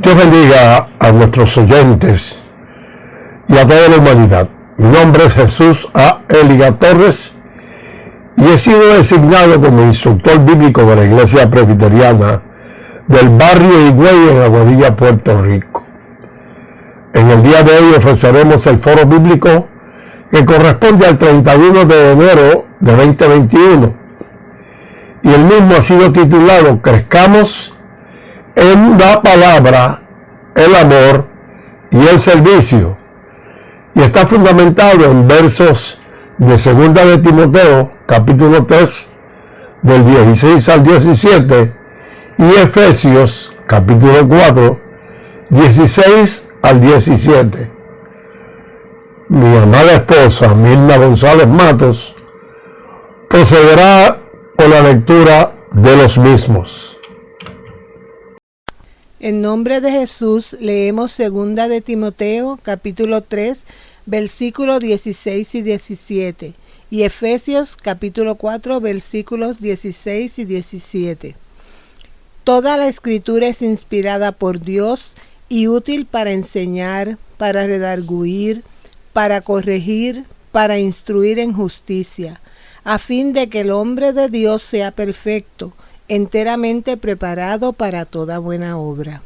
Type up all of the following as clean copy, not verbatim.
Dios bendiga a nuestros oyentes y a toda la humanidad. Mi nombre es Jesús A. Eliga Torres y he sido designado como instructor bíblico de la Iglesia Presbiteriana del barrio Higüey en Aguadilla, Puerto Rico. En el día de hoy ofreceremos el foro bíblico que corresponde al 31 de enero de 2021 y el mismo ha sido titulado Crezcamos en la palabra, el amor y el servicio, y está fundamentado en versos de 2 de Timoteo capítulo 3 del 16 al 17 y Efesios capítulo 4 16 al 17. Mi amada esposa Mirna González Matos procederá con la lectura de los mismos. En nombre de Jesús leemos 2 de Timoteo capítulo 3 versículos 16 y 17 y Efesios capítulo 4 versículos 16 y 17. Toda la escritura es inspirada por Dios y útil para enseñar, para redarguir, para corregir, para instruir en justicia, a fin de que el hombre de Dios sea perfecto, enteramente preparado para toda buena obra,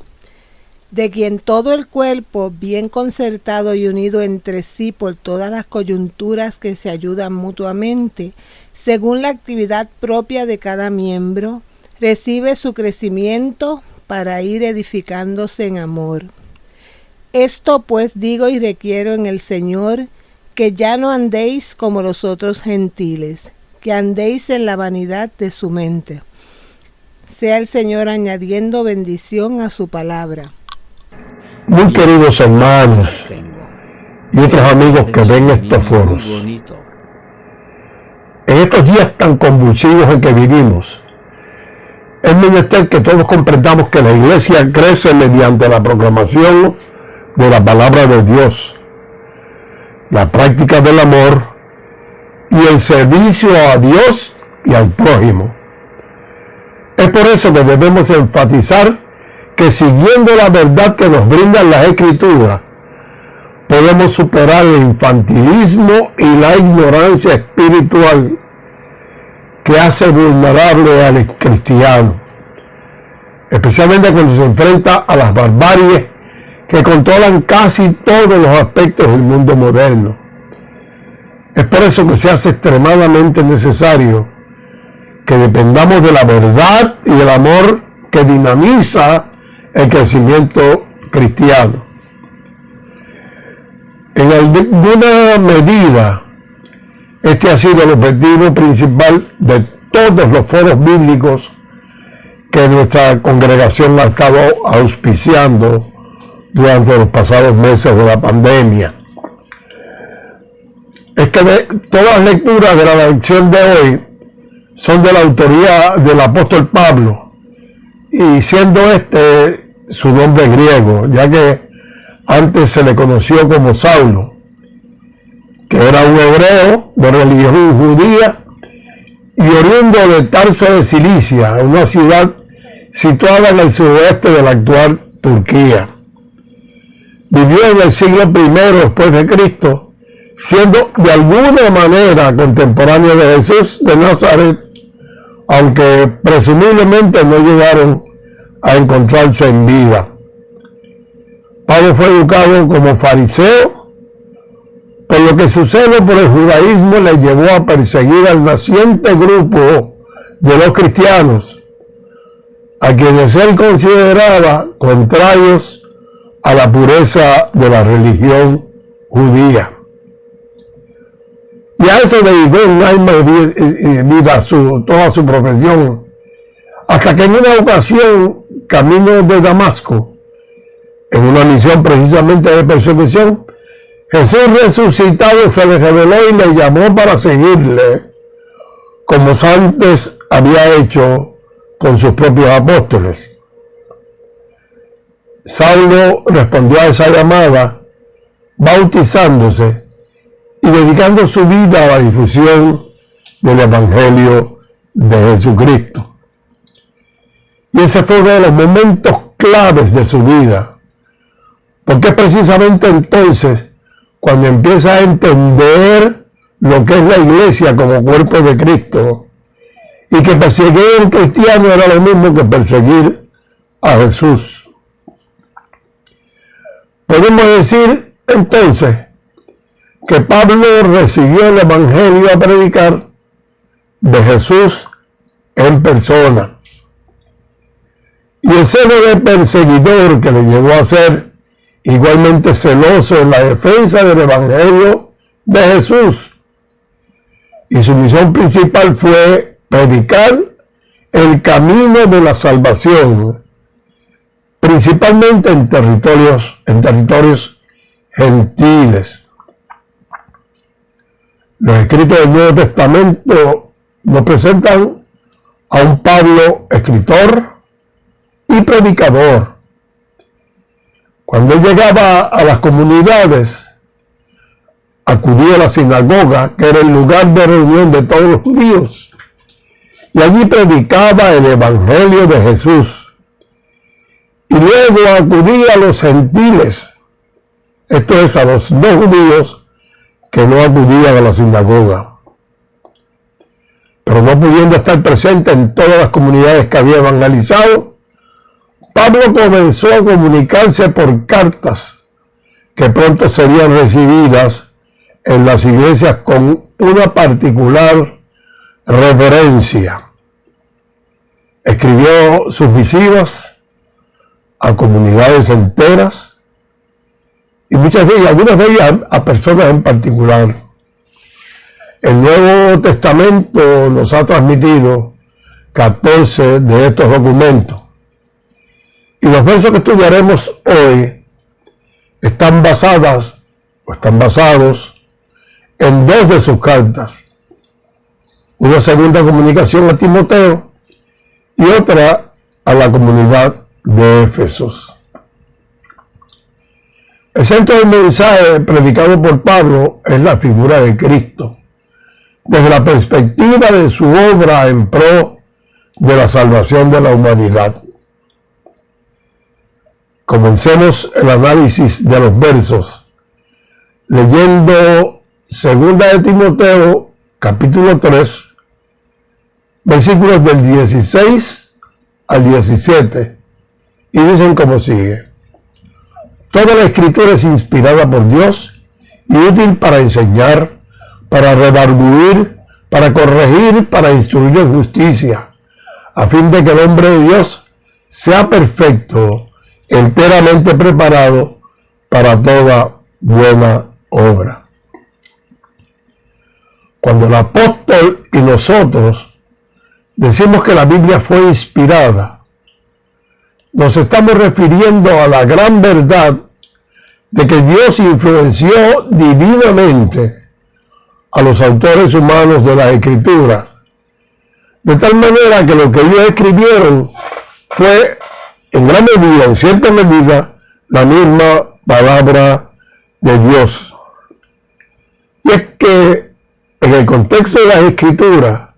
de quien todo el cuerpo, bien concertado y unido entre sí por todas las coyunturas que se ayudan mutuamente, según la actividad propia de cada miembro, recibe su crecimiento para ir edificándose en amor. Esto pues digo y requiero en el Señor, que ya no andéis como los otros gentiles, que andéis en la vanidad de su mente. Sea el Señor añadiendo bendición a su palabra. Muy queridos hermanos y otros amigos que ven estos foros, en estos días tan convulsivos en que vivimos, es menester que todos comprendamos que la Iglesia crece mediante la proclamación de la palabra de Dios, la práctica del amor y el servicio a Dios y al prójimo. Es por eso que debemos enfatizar que siguiendo la verdad que nos brindan las Escrituras, podemos superar el infantilismo y la ignorancia espiritual que hace vulnerable al cristiano, especialmente cuando se enfrenta a las barbaries que controlan casi todos los aspectos del mundo moderno. Es por eso que se hace extremadamente necesario que dependamos de la verdad y del amor que dinamiza el crecimiento cristiano. En alguna medida, este ha sido el objetivo principal de todos los foros bíblicos que nuestra congregación ha estado auspiciando durante los pasados meses de la pandemia. Es que todas las lecturas de la lección de hoy son de la autoría del apóstol Pablo, y siendo este su nombre griego, ya que antes se le conoció como Saulo, que era un hebreo de religión judía y oriundo de Tarso de Cilicia, una ciudad situada en el suroeste de la actual Turquía. Vivió en el siglo I después de Cristo, siendo de alguna manera contemporáneo de Jesús de Nazaret, aunque presumiblemente no llegaron a encontrarse en vida. Pablo fue educado como fariseo, por lo que su celo por el judaísmo le llevó a perseguir al naciente grupo de los cristianos, a quienes él consideraba contrarios a la pureza de la religión judía. Y a eso dedicó en alma y vida toda su profesión, hasta que en una ocasión, camino de Damasco, en una misión precisamente de persecución, Jesús resucitado se le reveló y le llamó para seguirle, como antes había hecho con sus propios apóstoles. Saulo respondió a esa llamada, bautizándose y dedicando su vida a la difusión del Evangelio de Jesucristo. Y ese fue uno de los momentos claves de su vida, porque es precisamente entonces cuando empieza a entender lo que es la iglesia como cuerpo de Cristo, y que perseguir a un cristiano era lo mismo que perseguir a Jesús. Podemos decir entonces que Pablo recibió el evangelio a predicar de Jesús en persona. Y el celo de perseguidor que le llevó a ser igualmente celoso en la defensa del evangelio de Jesús. Y su misión principal fue predicar el camino de la salvación, principalmente en territorios gentiles. Los escritos del Nuevo Testamento nos presentan a un Pablo escritor y predicador. Cuando él llegaba a las comunidades, acudía a la sinagoga, que era el lugar de reunión de todos los judíos, y allí predicaba el evangelio de Jesús. Y luego acudía a los gentiles, esto es, a los no judíos que no acudían a la sinagoga. Pero no pudiendo estar presente en todas las comunidades que había evangelizado, Pablo comenzó a comunicarse por cartas que pronto serían recibidas en las iglesias con una particular reverencia. Escribió sus misivas a comunidades enteras y algunas de ellas a personas en particular. El Nuevo Testamento nos ha transmitido 14 de estos documentos. Y los versos que estudiaremos hoy están basados en 2 de sus cartas. Una segunda comunicación a Timoteo y otra a la comunidad de Éfesos. El centro del mensaje predicado por Pablo es la figura de Cristo, desde la perspectiva de su obra en pro de la salvación de la humanidad. Comencemos el análisis de los versos leyendo 2 de Timoteo, capítulo 3, versículos del 16 al 17, y dicen como sigue: Toda la escritura es inspirada por Dios y útil para enseñar, para redarguir, para corregir, para instruir en justicia, a fin de que el hombre de Dios sea perfecto, enteramente preparado para toda buena obra. Cuando el apóstol y nosotros decimos que la Biblia fue inspirada, nos estamos refiriendo a la gran verdad de que Dios influenció divinamente a los autores humanos de las Escrituras, de tal manera que lo que ellos escribieron fue en gran medida, en cierta medida, la misma palabra de Dios. Y es que en el contexto de las Escrituras,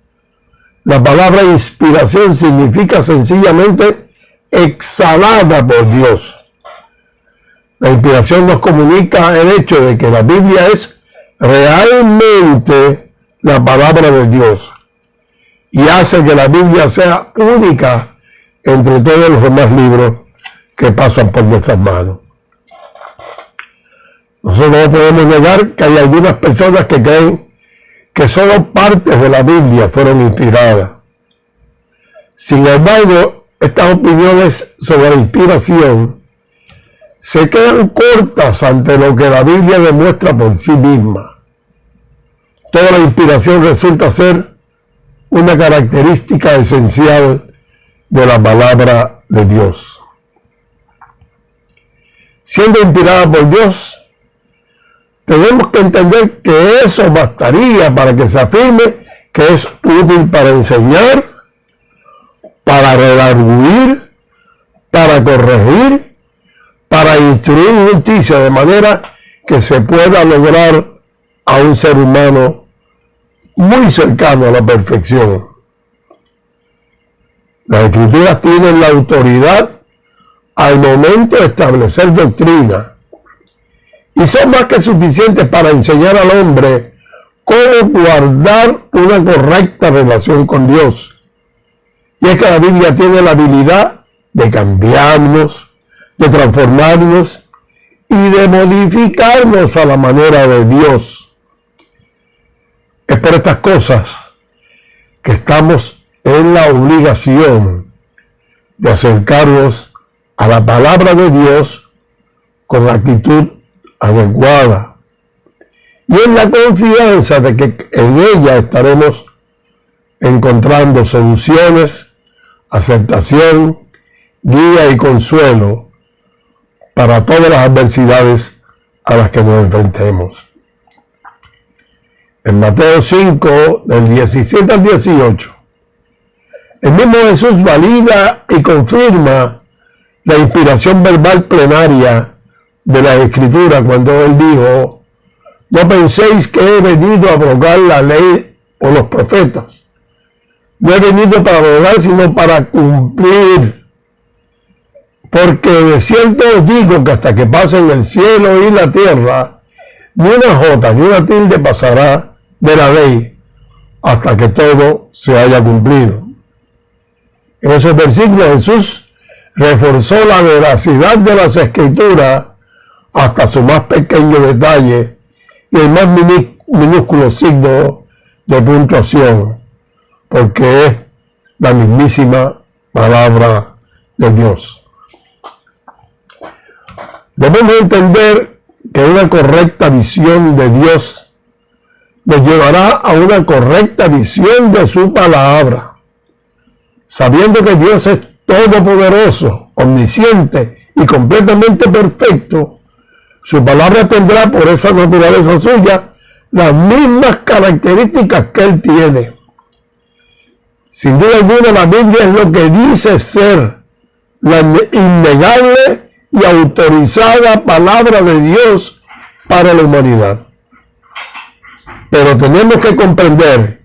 la palabra inspiración significa sencillamente exhalada por Dios. La inspiración nos comunica el hecho de que la Biblia es realmente la palabra de Dios y hace que la Biblia sea única entre todos los demás libros que pasan por nuestras manos. Nosotros no podemos negar que hay algunas personas que creen que solo partes de la Biblia fueron inspiradas. Sin embargo, estas opiniones sobre la inspiración se quedan cortas ante lo que la Biblia demuestra por sí misma. Toda la inspiración resulta ser una característica esencial de la palabra de Dios. Siendo inspirada por Dios, tenemos que entender que eso bastaría para que se afirme que es útil para enseñar, para redarguir, para corregir, para instruir en justicia, de manera que se pueda lograr a un ser humano muy cercano a la perfección. Las Escrituras tienen la autoridad al momento de establecer doctrina, y son más que suficientes para enseñar al hombre cómo guardar una correcta relación con Dios. Y es que la Biblia tiene la habilidad de cambiarnos, de transformarnos y de modificarnos a la manera de Dios. Es por estas cosas que estamos en la obligación de acercarnos a la palabra de Dios con la actitud adecuada y en la confianza de que en ella estaremos encontrando soluciones, aceptación, guía y consuelo para todas las adversidades a las que nos enfrentemos. En Mateo 5, del 17 al 18, el mismo Jesús valida y confirma la inspiración verbal plenaria de la Escritura cuando él dijo: no penséis que he venido a abrogar la ley o los profetas. No he venido para abrogar, sino para cumplir. Porque de cierto os digo que hasta que pasen el cielo y la tierra, ni una jota ni una tilde pasará de la ley hasta que todo se haya cumplido. En esos versículos Jesús reforzó la veracidad de las Escrituras hasta su más pequeño detalle y el más minúsculo signo de puntuación, porque es la mismísima palabra de Dios. Debemos entender que una correcta visión de Dios nos llevará a una correcta visión de su palabra. Sabiendo que Dios es todopoderoso, omnisciente y completamente perfecto, su palabra tendrá por esa naturaleza suya las mismas características que Él tiene. Sin duda alguna, la Biblia es lo que dice ser la innegable y autorizada palabra de Dios para la humanidad. Pero tenemos que comprender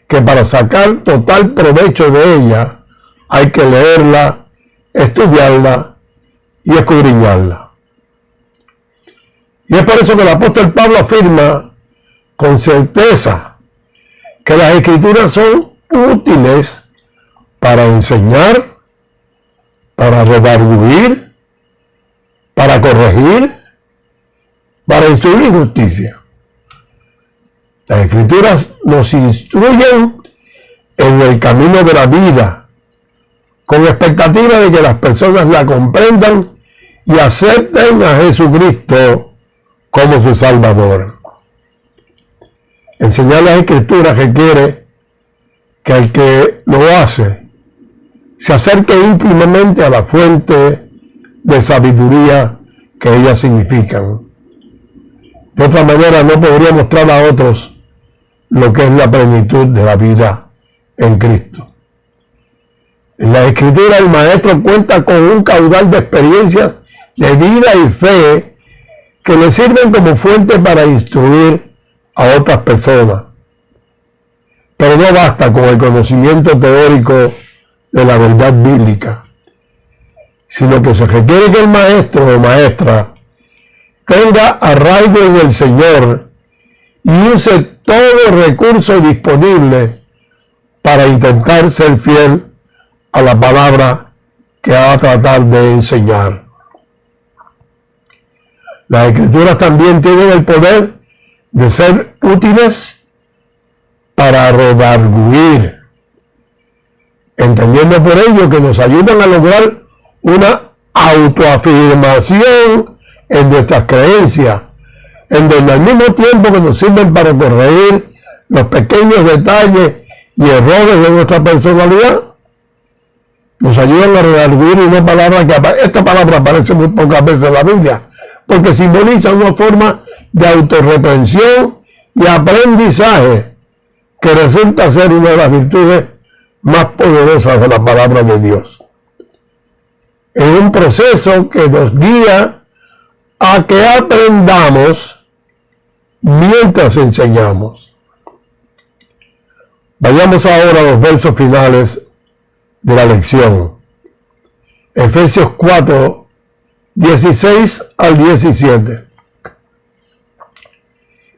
que para sacar total provecho de ella hay que leerla, estudiarla y escudriñarla. Y es por eso que el apóstol Pablo afirma con certeza que las Escrituras son útiles para enseñar, para redarguir, para corregir, para instruir en justicia. Las Escrituras nos instruyen en el camino de la vida, con expectativa de que las personas la comprendan y acepten a Jesucristo como su Salvador. Enseñar las Escrituras requiere que el que lo hace se acerque íntimamente a la fuente de sabiduría que ellas significan. De otra manera no podría mostrar a otros lo que es la plenitud de la vida en Cristo. En la Escritura el maestro cuenta con un caudal de experiencias de vida y fe que le sirven como fuente para instruir a otras personas. Pero no basta con el conocimiento teórico de la verdad bíblica, sino que se requiere que el maestro o maestra tenga arraigo en el Señor y use todo recurso disponible para intentar ser fiel a la palabra que va a tratar de enseñar. Las Escrituras también tienen el poder de ser útiles para redarguir, entendiendo por ello que nos ayudan a lograr una autoafirmación en nuestras creencias, en donde al mismo tiempo que nos sirven para corregir los pequeños detalles y errores de nuestra personalidad, nos ayudan a redarguir una palabra que esta palabra aparece muy pocas veces en la Biblia, porque simboliza una forma de autorreprensión y aprendizaje que resulta ser una de las virtudes más poderosas de la palabra de Dios. Es un proceso que nos guía a que aprendamos mientras enseñamos. Vayamos ahora a los versos finales de la lección. Efesios 4, 16 al 17.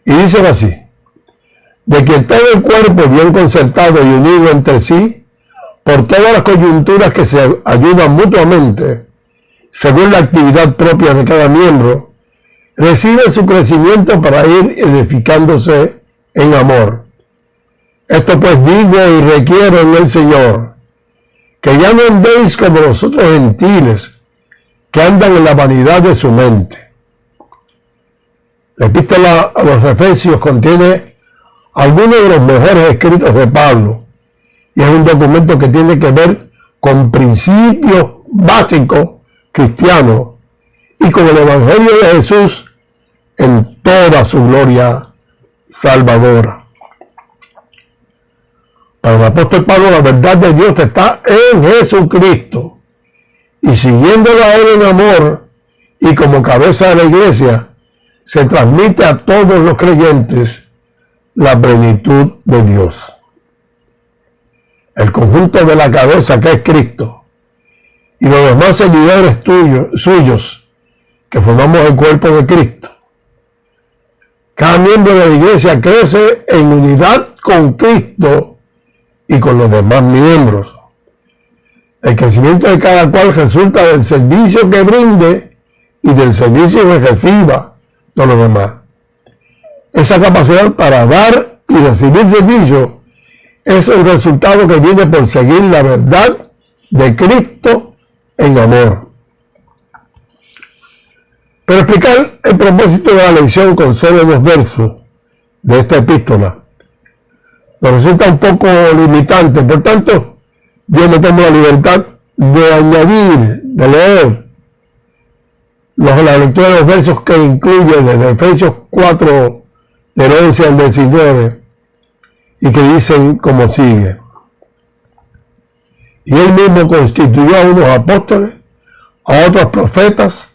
Y dicen así: de que todo el cuerpo bien concertado y unido entre sí, por todas las coyunturas que se ayudan mutuamente, según la actividad propia de cada miembro, recibe su crecimiento para ir edificándose en amor. Esto pues digo y requiero en el Señor, que ya no andéis como los otros gentiles, que andan en la vanidad de su mente. La epístola a los Efesios contiene algunos de los mejores escritos de Pablo, y es un documento que tiene que ver con principios básicos cristianos y con el Evangelio de Jesús en toda su gloria salvadora. Para el apóstol Pablo, la verdad de Dios está en Jesucristo, y siguiéndolo a él en amor y como cabeza de la iglesia, se transmite a todos los creyentes la plenitud de Dios. El conjunto de la cabeza, que es Cristo, y los demás seguidores suyos, que formamos el cuerpo de Cristo. Cada miembro de la iglesia crece en unidad con Cristo y con los demás miembros. El crecimiento de cada cual resulta del servicio que brinde y del servicio que reciba de los demás. Esa capacidad para dar y recibir servicio es el resultado que viene por seguir la verdad de Cristo en amor. Para explicar el propósito de la lección con solo 2 versos de esta epístola nos resulta un poco limitante. Por tanto, yo me tomo la libertad de añadir, de leer la lectura de los versos que incluye desde Efesios 4, del 11 al 19, y que dicen como sigue: y él mismo constituyó a unos apóstoles, a otros profetas,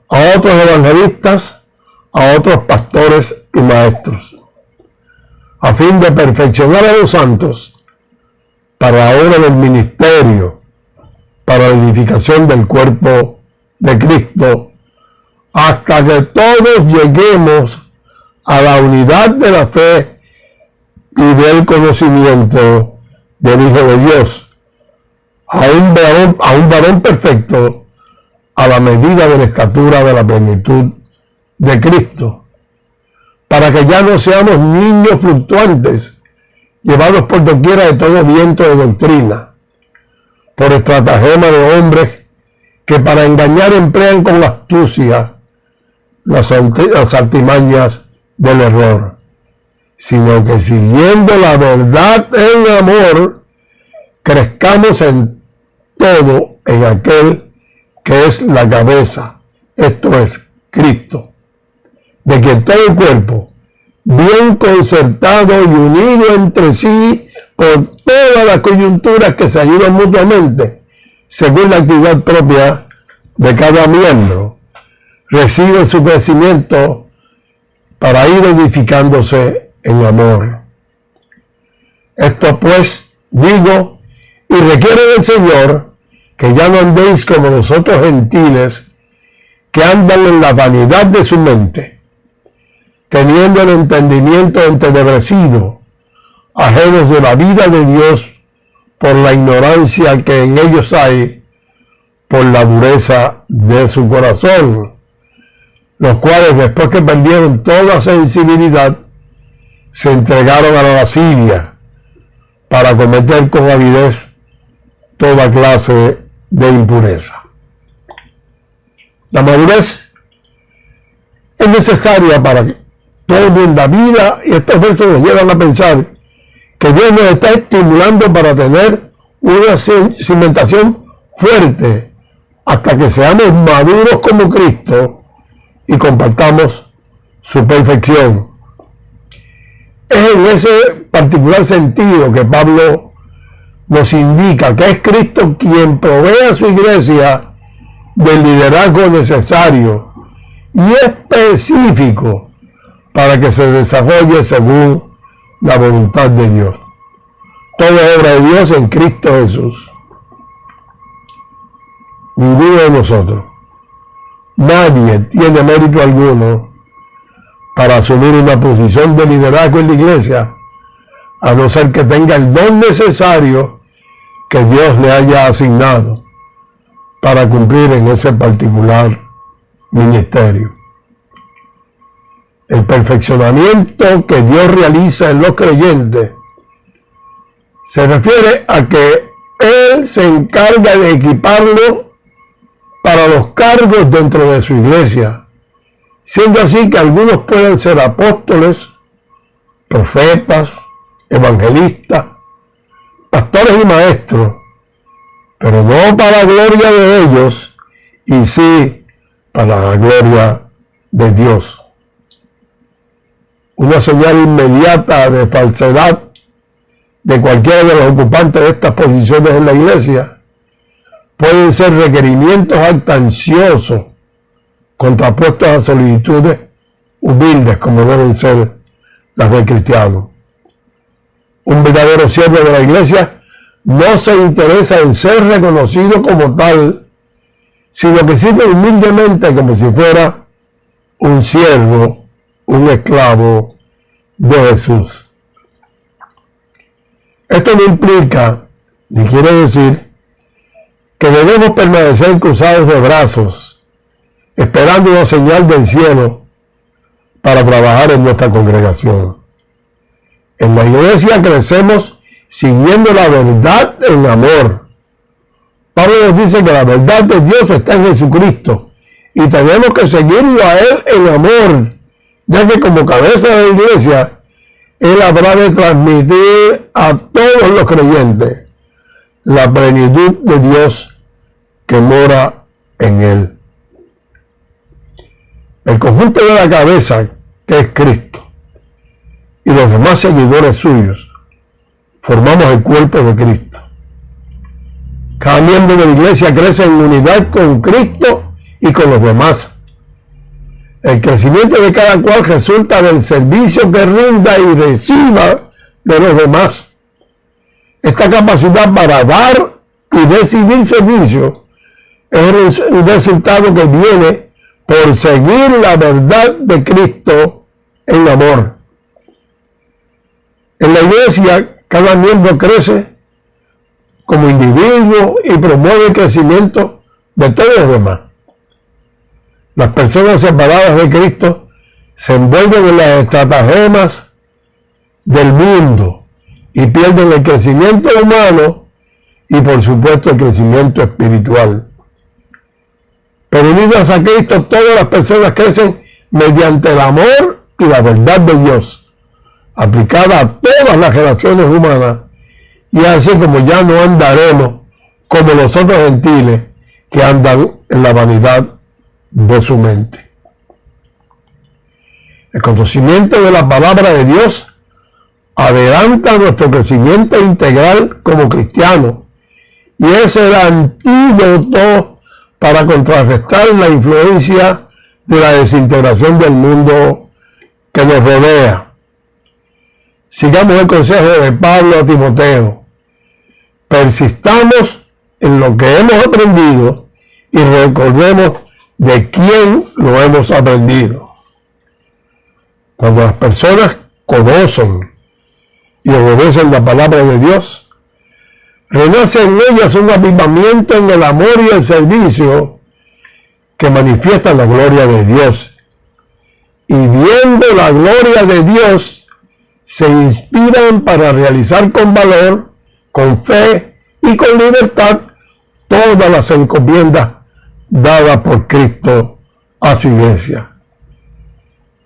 a otros evangelistas, a otros pastores y maestros, a fin de perfeccionar a los santos para la obra del ministerio, para la edificación del cuerpo de Cristo, hasta que todos lleguemos a la unidad de la fe y del conocimiento del Hijo de Dios, a un varón perfecto, a la medida de la estatura de la plenitud de Cristo, para que ya no seamos niños fluctuantes, llevados por doquiera de todo viento de doctrina, por estratagema de hombres que para engañar emplean con astucia las artimañas del error, sino que siguiendo la verdad en amor, crezcamos en todo en aquel que es la cabeza, esto es Cristo, de quien todo el cuerpo, bien concertado y unido entre sí por todas las coyunturas que se ayudan mutuamente, según la actividad propia de cada miembro, recibe su crecimiento para ir edificándose en amor. Esto pues digo y requiere del Señor, que ya no andéis como los otros gentiles que andan en la vanidad de su mente, teniendo el entendimiento entenebrecido, ajenos de la vida de Dios por la ignorancia que en ellos hay, por la dureza de su corazón, los cuales después que perdieron toda sensibilidad, se entregaron a la lascivia para cometer con avidez toda clase de impureza. La madurez es necesaria para todo en la vida, y estos versos nos llevan a pensar que Dios nos está estimulando para tener una cimentación fuerte hasta que seamos maduros como Cristo y compartamos su perfección. Es en ese particular sentido que Pablo nos indica que es Cristo quien provee a su iglesia del liderazgo necesario y específico para que se desarrolle según la voluntad de Dios. Toda obra de Dios en Cristo Jesús. ninguno de nosotros, nadie tiene mérito alguno para asumir una posición de liderazgo en la iglesia, a no ser que tenga el don necesario que Dios le haya asignado para cumplir en ese particular ministerio. El perfeccionamiento que Dios realiza en los creyentes se refiere a que Él se encarga de equiparlo para los cargos dentro de su iglesia, siendo así que algunos pueden ser apóstoles, profetas, evangelistas, pastores y maestros, pero no para la gloria de ellos, y sí para la gloria de Dios. Una señal inmediata de falsedad de cualquiera de los ocupantes de estas posiciones en la iglesia pueden ser requerimientos jactanciosos contrapuestos a solicitudes humildes, como deben ser las del cristiano. Un verdadero siervo de la iglesia no se interesa en ser reconocido como tal, sino que sirve humildemente como si fuera un siervo, un esclavo de Jesús. Esto no implica, ni quiere decir, que debemos permanecer cruzados de brazos, esperando una señal del cielo para trabajar en nuestra congregación. En la iglesia crecemos siguiendo la verdad en amor. Pablo nos dice que la verdad de Dios está en Jesucristo y tenemos que seguirlo a Él en amor, ya que como cabeza de la iglesia, Él habrá de transmitir a todos los creyentes la plenitud de Dios que mora en Él. El conjunto de la cabeza, que es Cristo, y los demás seguidores suyos, formamos el cuerpo de Cristo. Cada miembro de la iglesia crece en unidad con Cristo y con los demás. El crecimiento de cada cual resulta del servicio que rinda y reciba de los demás. Esta capacidad para dar y recibir servicio es un resultado que viene por seguir la verdad de Cristo en amor. En la iglesia, cada miembro crece como individuo y promueve el crecimiento de todos los demás. Las personas separadas de Cristo se envuelven en las estratagemas del mundo y pierden el crecimiento humano y por supuesto el crecimiento espiritual. Pero unidas a Cristo, todas las personas crecen mediante el amor y la verdad de Dios, aplicada a todas las relaciones humanas, y así como ya no andaremos como los otros gentiles que andan en la vanidad de su mente. El conocimiento de la palabra de Dios adelanta nuestro crecimiento integral como cristianos y es el antídoto para contrarrestar la influencia de la desintegración del mundo que nos rodea. Sigamos el consejo de Pablo a Timoteo. Persistamos en lo que hemos aprendido y recordemos de quién lo hemos aprendido. Cuando las personas conocen y obedecen la palabra de Dios, renace en ellas un avivamiento en el amor y el servicio que manifiesta la gloria de Dios. Y viendo la gloria de Dios, se inspiran para realizar con valor, con fe y con libertad todas las encomiendas dadas por Cristo a su iglesia.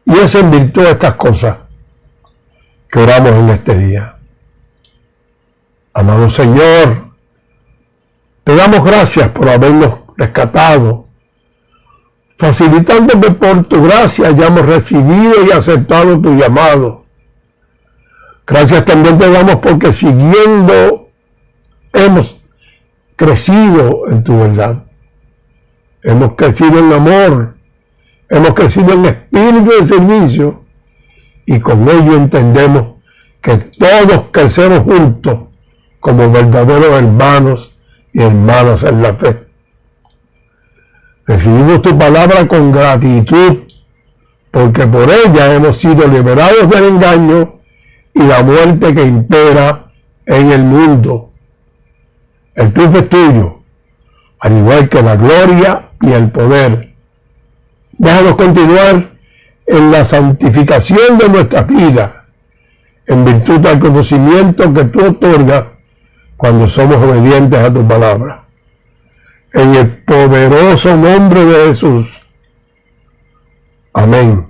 Y es en virtud de estas cosas que oramos en este día. Amado Señor, te damos gracias por habernos rescatado, facilitando que por tu gracia hayamos recibido y aceptado tu llamado. Gracias también te damos porque siguiendo hemos crecido en tu verdad. Hemos crecido en amor, hemos crecido en espíritu de servicio y con ello entendemos que todos crecemos juntos como verdaderos hermanos y hermanas en la fe. Recibimos tu palabra con gratitud, porque por ella hemos sido liberados del engaño y la muerte que impera en el mundo. El triunfo es tuyo, al igual que la gloria y el poder. Déjanos continuar en la santificación de nuestras vidas, en virtud del conocimiento que tú otorgas cuando somos obedientes a tu palabra. En el poderoso nombre de Jesús. Amén.